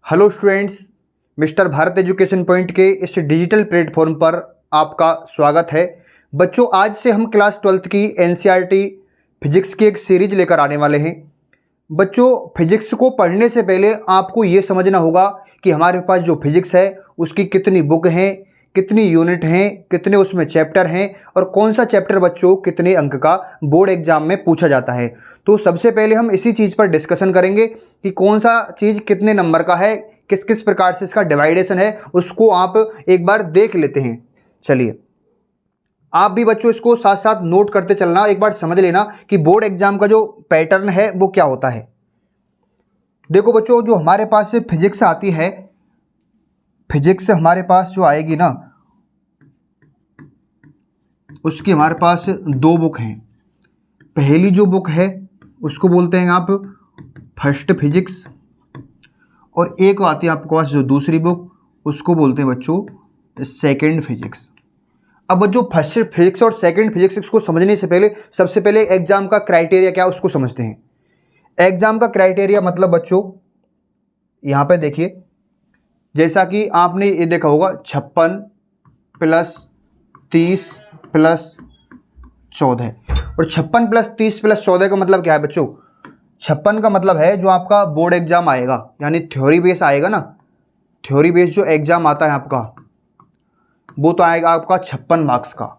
Hello students, mister Bharat education point के इस digital platform पर आपका स्वागत है। बच्चों, आज से हम क्लास 12th की एनसीईआरटी फिजिक्स की एक सीरीज लेकर आने वाले हैं। बच्चों, फिजिक्स को पढ़ने से पहले आपको ये समझना होगा कि हमारे पास जो फिजिक्स है उसकी कितनी बुक हैं, कितनी यूनिट हैं, कितने उसमें चैप्टर हैं और कौन सा चैप्टर बच्चों कितने अंक का बोर्ड एग्जाम में पूछा जाता है। तो सबसे पहले हम इसी चीज़ पर डिस्कशन करेंगे कि कौन सा चीज़ कितने नंबर का है, किस किस प्रकार से इसका डिवाइडेशन है, उसको आप एक बार देख लेते हैं। चलिए, आप भी बच्चों इसको साथ साथ नोट करते चलना, एक बार समझ लेना कि बोर्ड एग्जाम का जो पैटर्न है वो क्या होता है। देखो बच्चों, जो हमारे पास से फिजिक्स आती है, फिजिक्स हमारे पास जो आएगी ना, उसकी हमारे पास दो बुक हैं। पहली जो बुक है उसको बोलते हैं आप फर्स्ट फिजिक्स, और एक आती है आपके पास जो दूसरी बुक, उसको बोलते हैं बच्चों सेकंड फिजिक्स। अब बच्चों, फर्स्ट फिजिक्स और सेकंड फिजिक्स को समझने से पहले सबसे पहले एग्जाम का क्राइटेरिया क्या है उसको समझते हैं। एग्जाम का क्राइटेरिया मतलब बच्चों यहाँ पे देखिए, जैसा कि आपने ये देखा होगा 56 प्लस 30 प्लस 14, और 56 प्लस 30 प्लस 14 का मतलब क्या है बच्चों? 56 का मतलब है जो आपका बोर्ड एग्जाम आएगा, यानी थ्योरी बेस आएगा ना, थ्योरी बेस जो एग्जाम आता है आपका वो तो आएगा आपका 56 मार्क्स का।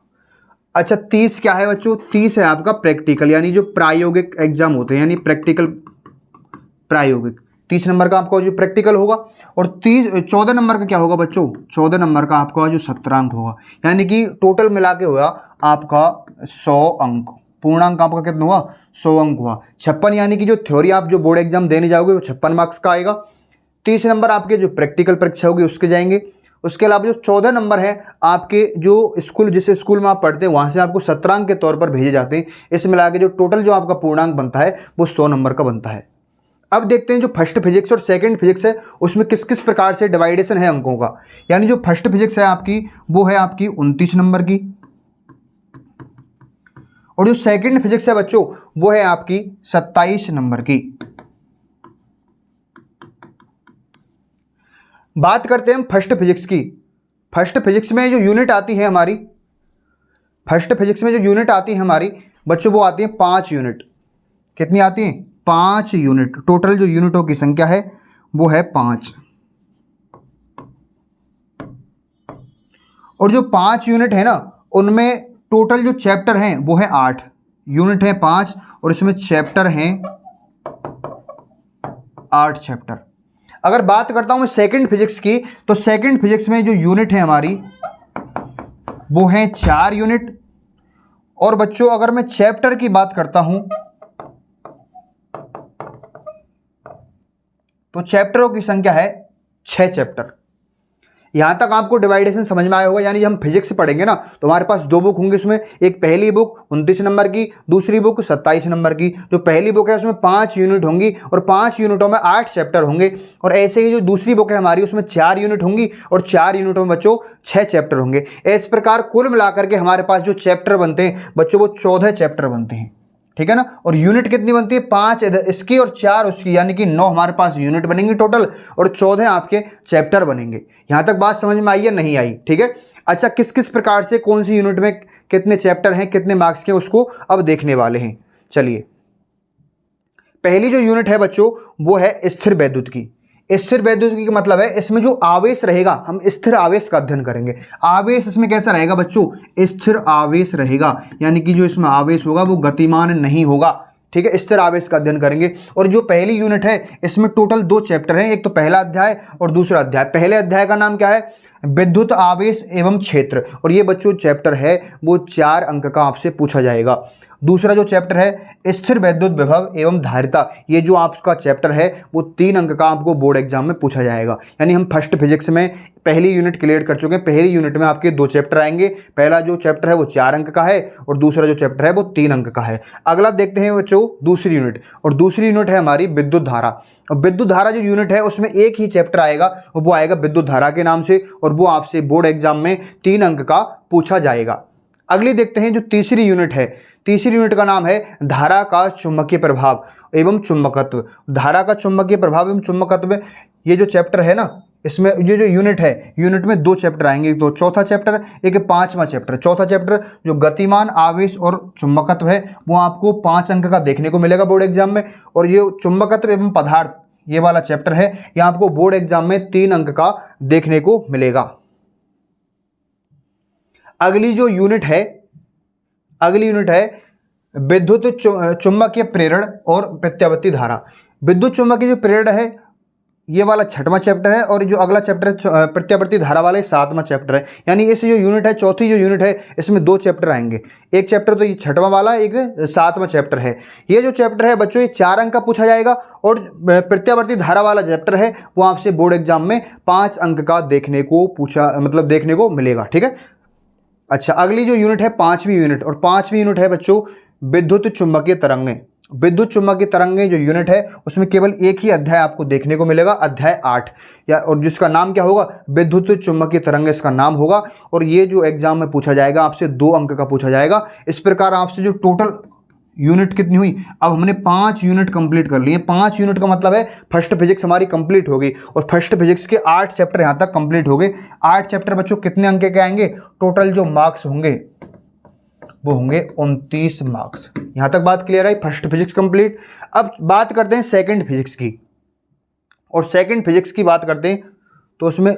अच्छा, 30 क्या है बच्चों? 30 है आपका प्रैक्टिकल, यानी जो प्रायोगिक एग्जाम होते हैं, यानी प्रैक्टिकल प्रायोगिक 30 नंबर का आपका जो प्रैक्टिकल होगा। और 14 नंबर का क्या होगा बच्चों? 14 नंबर का आपका जो सत्रांक होगा, यानी कि टोटल मिला के हुआ आपका 100 अंक। पूर्णांक आपका कितना हुआ? 100 अंक हुआ। 56 यानी कि जो थ्योरी आप जो बोर्ड एग्जाम देने जाओगे वो 56 मार्क्स का आएगा। 30 नंबर आपके जो प्रैक्टिकल परीक्षा होगी उसके जाएंगे। उसके अलावा जो 14 नंबर है आपके जो स्कूल, जिस स्कूल में आप पढ़ते हैं वहाँ से आपको सत्रांक के तौर पर भेजे जाते हैं। इस मिला के जो टोटल जो आपका पूर्णांक बनता है वो 100 नंबर का बनता है। अब देखते हैं जो फर्स्ट फिजिक्स और सेकंड फिजिक्स है उसमें किस किस प्रकार से डिवाइडेशन है अंकों का। यानी जो फर्स्ट फिजिक्स है आपकी वो है आपकी 29 नंबर की, और जो सेकंड फिजिक्स है बच्चों वो है आपकी 27 नंबर की। बात करते हैं हम फर्स्ट फिजिक्स की। फर्स्ट फिजिक्स में जो यूनिट आती है हमारी, फर्स्ट फिजिक्स में जो यूनिट आती है हमारी बच्चों वो आती है 5 यूनिट। कितनी आती है? 5 यूनिट। टोटल जो यूनिटों की संख्या है वो है 5, और जो 5 यूनिट है ना उनमें टोटल जो चैप्टर हैं वो है 8। यूनिट है 5 और इसमें चैप्टर हैं 8 चैप्टर। अगर बात करता हूं मैं सेकंड फिजिक्स की, तो सेकंड फिजिक्स में जो यूनिट है हमारी वो है 4 यूनिट। और बच्चों अगर मैं चैप्टर की बात करता हूं तो चैप्टरों की संख्या है 6 चैप्टर। यहां तक आपको डिवाइडेशन समझ में आया होगा। यानी हम फिजिक्स पढ़ेंगे ना तो हमारे पास दो बुक होंगी, उसमें एक पहली बुक 29 नंबर की, दूसरी बुक 27 नंबर की। जो पहली बुक है उसमें 5 यूनिट होंगी और 5 यूनिटों में 8 चैप्टर होंगे, और ऐसे ही जो दूसरी बुक है हमारी उसमें 4 यूनिट होंगी और 4 यूनिटों में बच्चों 6 चैप्टर होंगे। इस प्रकार कुल मिलाकर के हमारे पास जो चैप्टर बनते हैं बच्चों वो 14 चैप्टर बनते हैं। ठीक है ना। और यूनिट कितनी बनती है? 5 इसकी और 4 उसकी, यानी कि 9 हमारे पास यूनिट बनेंगी टोटल, और 14 आपके चैप्टर बनेंगे। यहां तक बात समझ में आई या नहीं आई? ठीक है। अच्छा, किस किस प्रकार से कौन सी यूनिट में कितने चैप्टर हैं, कितने मार्क्स के, उसको अब देखने वाले हैं। चलिए, पहली जो यूनिट है बच्चों वो है स्थिर वैद्युत की। स्थिर वैद्युत की मतलब है इसमें जो आवेश रहेगा, हम स्थिर आवेश का अध्ययन करेंगे। आवेश इसमें कैसा रहेगा बच्चों? स्थिर आवेश रहेगा, यानी कि जो इसमें आवेश होगा वो गतिमान नहीं होगा। ठीक है, स्थिर आवेश का अध्ययन करेंगे। और जो पहली यूनिट है इसमें टोटल 2 चैप्टर हैं, एक तो पहला अध्याय और दूसरा अध्याय। पहले अध्याय का नाम क्या है? विद्युत आवेश एवं क्षेत्र, और ये बच्चों चैप्टर है वो 4 अंक का आपसे पूछा जाएगा। दूसरा जो चैप्टर है स्थिर वैद्युत विभव एवं धारिता, ये जो आपका चैप्टर है वो 3 अंक का आपको बोर्ड एग्जाम में पूछा जाएगा। यानी हम फर्स्ट फिजिक्स में पहली यूनिट क्लियर कर चुके हैं। पहली यूनिट में आपके 2 चैप्टर आएंगे। पहला जो चैप्टर है वो 4 अंक का है और दूसरा जो चैप्टर है वो 3 अंक का है। अगला देखते हैं बच्चों दूसरी यूनिट, और दूसरी यूनिट है हमारी विद्युत धारा। और विद्युत धारा जो यूनिट है उसमें एक ही चैप्टर आएगा, वो आएगा विद्युत धारा के नाम से, और वो आपसे बोर्ड एग्जाम में 3 अंक का पूछा जाएगा। अगली देखते हैं जो तीसरी यूनिट है। तीसरी यूनिट का नाम है धारा का चुंबकीय प्रभाव एवं चुंबकत्व। धारा का चुंबकीय प्रभाव एवं चुंबकत्व ये जो चैप्टर है ना, इसमें ये जो यूनिट है, यूनिट में 2 चैप्टर आएंगे, तो चौथा चैप्टर, एक 5वां चैप्टर। चौथा चैप्टर जो गतिमान, आवेश और चुंबकत्व है, वो आपको 5 अंक का देखने को मिलेगा बोर्ड एग्जाम में। और ये चुंबकत्व एवं पदार्थ, ये वाला चैप्टर है, ये आपको बोर्ड एग्जाम में 3 अंक का देखने को मिलेगा। अगली यूनिट है विद्युत चुंबकीय प्रेरण और प्रत्यावर्ती धारा। विद्युत चुंबकीय जो प्रेरण है, ये वाला 6वां चैप्टर है, और जो अगला चैप्टर है प्रत्यावर्ती धारा वाला, 7वां चैप्टर है। यानी इस जो यूनिट है, चौथी जो यूनिट है, इसमें 2 चैप्टर आएंगे। एक चैप्टर तो ये 6वां वाला, एक 7वां चैप्टर है। ये जो चैप्टर है बच्चों, ये 4 अंक का पूछा जाएगा, और प्रत्यावर्ती धारा वाला चैप्टर है वो आपसे बोर्ड एग्जाम में 5 अंक का देखने को मिलेगा। ठीक है। अच्छा, अगली जो यूनिट है 5वीं यूनिट, और 5वीं यूनिट है बच्चों विद्युत चुंबकीय तरंगें। विद्युत चुंबकीय तरंगें जो यूनिट है, उसमें केवल एक ही अध्याय आपको देखने को मिलेगा, अध्याय 8, और जिसका नाम क्या होगा, विद्युत चुंबकीय तरंगें इसका नाम होगा। और ये जो एग्जाम में पूछा जाएगा आपसे 2 अंक का पूछा जाएगा। इस प्रकार आपसे जो टोटल यूनिट कितनी हुई, अब हमने 5 यूनिट कंप्लीट कर लिए। 5 यूनिट का मतलब है फर्स्ट फिजिक्स हमारी कंप्लीट हो गई, और फर्स्ट फिजिक्स के 8 चैप्टर यहाँ तक कंप्लीट हो गए। 8 चैप्टर बच्चों कितने अंक के आएंगे, टोटल जो मार्क्स होंगे वो होंगे 29 मार्क्स। यहाँ तक बात क्लियर है, फर्स्ट फिजिक्स कंप्लीट। अब बात करते हैं सेकंड फिजिक्स की, और सेकंड फिजिक्स की बात करते हैं तो उसमें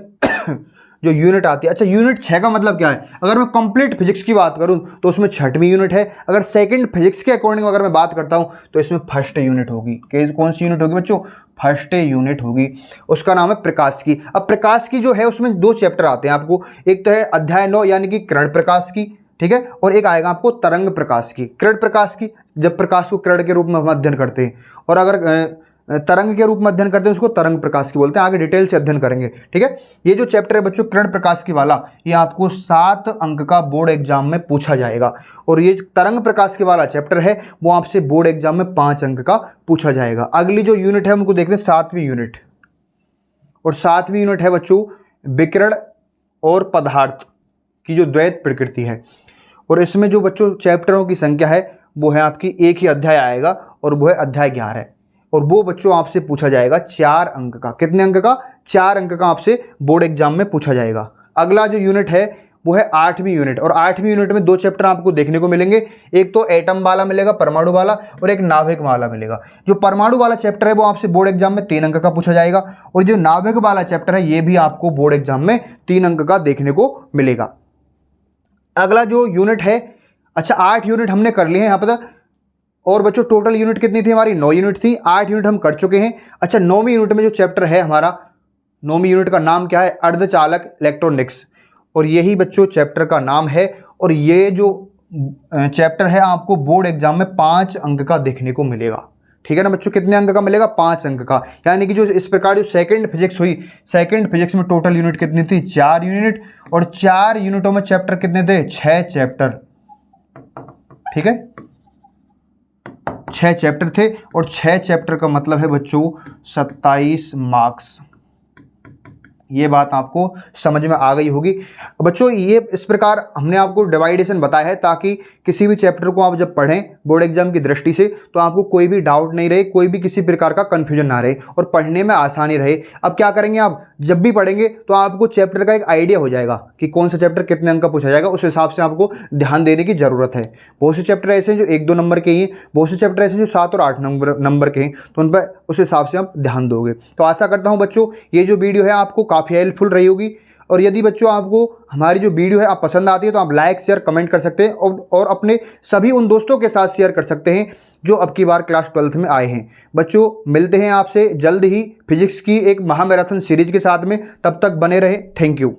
जो यूनिट आती है, अच्छा यूनिट 6 का मतलब क्या है, अगर मैं कंप्लीट फिजिक्स की बात करूं तो उसमें 6वीं यूनिट है। अगर सेकंड फिजिक्स के अकॉर्डिंग अगर मैं बात करता हूं तो इसमें फर्स्ट यूनिट होगी। कौन सी यूनिट होगी बच्चों, फर्स्ट यूनिट होगी, उसका नाम है प्रकाश की। अब प्रकाश की जो है उसमें 2 चैप्टर आते हैं आपको, एक तो है अध्याय 9 यानी कि किरण प्रकाश की, ठीक है, और एक आएगा आपको तरंग प्रकाश की। किरण प्रकाश की, जब प्रकाश को किरण के रूप में अध्ययन करते हैं, और अगर तरंग के रूप में अध्ययन करते हैं उसको तरंग प्रकाश की बोलते हैं। आगे डिटेल से अध्ययन करेंगे। ठीक है, ये जो चैप्टर है बच्चों किरण प्रकाश की वाला, ये आपको 7 अंक का बोर्ड एग्जाम में पूछा जाएगा। और ये तरंग प्रकाश के वाला चैप्टर है वो आपसे बोर्ड एग्जाम में 5 अंक का पूछा जाएगा। अगली जो यूनिट है उनको देखते हैं 7वीं यूनिट, और 7वीं यूनिट है बच्चों विकिरण और पदार्थ की जो द्वैत प्रकृति है। और इसमें जो बच्चों चैप्टरों की संख्या है वो है आपकी, एक ही अध्याय आएगा, और वो है अध्याय 11, और वो बच्चों आपसे पूछा जाएगा 4 अंक का। कितने अंक का, 4 अंक का आपसे बोर्ड एग्जाम में पूछा जाएगा। अगला जो यूनिट है वो है 8वीं यूनिट, और 8वीं यूनिट में 2 चैप्टर आपको देखने को मिलेंगे, एक तो एटम वाला मिलेगा, परमाणु वाला, और एक नाभिक वाला मिलेगा। जो परमाणु वाला चैप्टर है वो आपसे बोर्ड एग्जाम में 3 अंक का पूछा जाएगा, और जो नाभिक वाला चैप्टर है ये भी आपको बोर्ड एग्जाम में 3 अंक का देखने को मिलेगा। अगला जो यूनिट है, अच्छा 8 यूनिट हमने कर लिए हैं यहाँ पर, और बच्चों टोटल यूनिट कितनी थी हमारी, 9 यूनिट थी, 8 यूनिट हम कर चुके हैं। अच्छा 9वीं यूनिट में जो चैप्टर है हमारा, 9वीं यूनिट का नाम क्या है, अर्धचालक इलेक्ट्रॉनिक्स, और यही बच्चों चैप्टर का नाम है। और ये जो चैप्टर है आपको बोर्ड एग्जाम में 5 अंक का देखने को मिलेगा। ठीक है ना बच्चों, कितने अंक का मिलेगा, 5 अंक का। यानी कि जो इस प्रकार जो सेकंड फिजिक्स हुई, सेकंड फिजिक्स में टोटल यूनिट कितनी थी, 4 यूनिट, और 4 यूनिटों में चैप्टर कितने थे, 6 चैप्टर। ठीक है, 6 चैप्टर थे, और 6 चैप्टर का मतलब है बच्चों 27 मार्क्स। ये बात आपको समझ में आ गई होगी बच्चों। ये इस प्रकार हमने आपको डिवाइडेशन बताया है ताकि किसी भी चैप्टर को आप जब पढ़ें बोर्ड एग्जाम की दृष्टि से तो आपको कोई भी डाउट नहीं रहे, कोई भी किसी प्रकार का कन्फ्यूजन ना रहे, और पढ़ने में आसानी रहे। अब क्या करेंगे, आप जब भी पढ़ेंगे तो आपको चैप्टर का एक आइडिया हो जाएगा कि कौन सा चैप्टर कितने अंक का पूछा जाएगा, उस हिसाब से आपको ध्यान देने की ज़रूरत है। बहुत से चैप्टर ऐसे हैं जो 1-2 नंबर के ही हैं, बहुत से चैप्टर ऐसे हैं जो 7 और 8 नंबर के हैं, तो उन पर उस हिसाब से आप ध्यान दोगे। तो आशा करता हूँ बच्चों ये जो वीडियो है आपको काफ़ी हेल्पफुल रही होगी। और यदि बच्चों आपको हमारी जो वीडियो है आप पसंद आती है तो आप लाइक शेयर कमेंट कर सकते हैं, और अपने सभी उन दोस्तों के साथ शेयर कर सकते हैं जो अब की बार क्लास 12th में आए हैं। बच्चों मिलते हैं आपसे जल्द ही फिजिक्स की एक महामैराथन सीरीज के साथ में, तब तक बने रहे। Thank you.